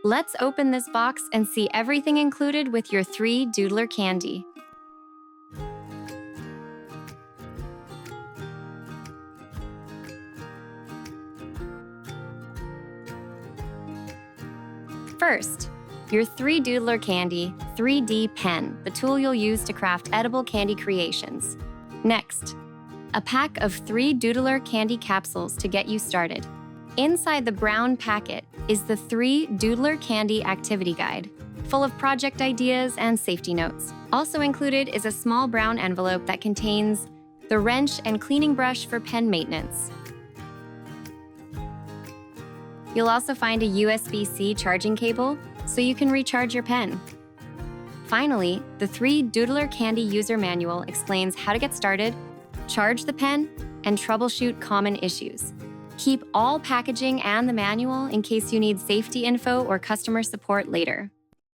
Let's open this box and see everything included with your 3Doodler candy. First, your 3Doodler Candy 3D pen, the tool you'll use to craft edible candy creations. Next, a pack of 3Doodler candy capsules to get you started. Inside the brown packet is the 3Doodler Candy Activity Guide, full of project ideas and safety notes. Also included is a small brown envelope that contains the wrench and cleaning brush for pen maintenance. You'll also find a USB-C charging cable so you can recharge your pen. Finally, the 3Doodler Candy User Manual explains how to get started, charge the pen, and troubleshoot common issues. Keep all packaging and the manual in case you need safety info or customer support later.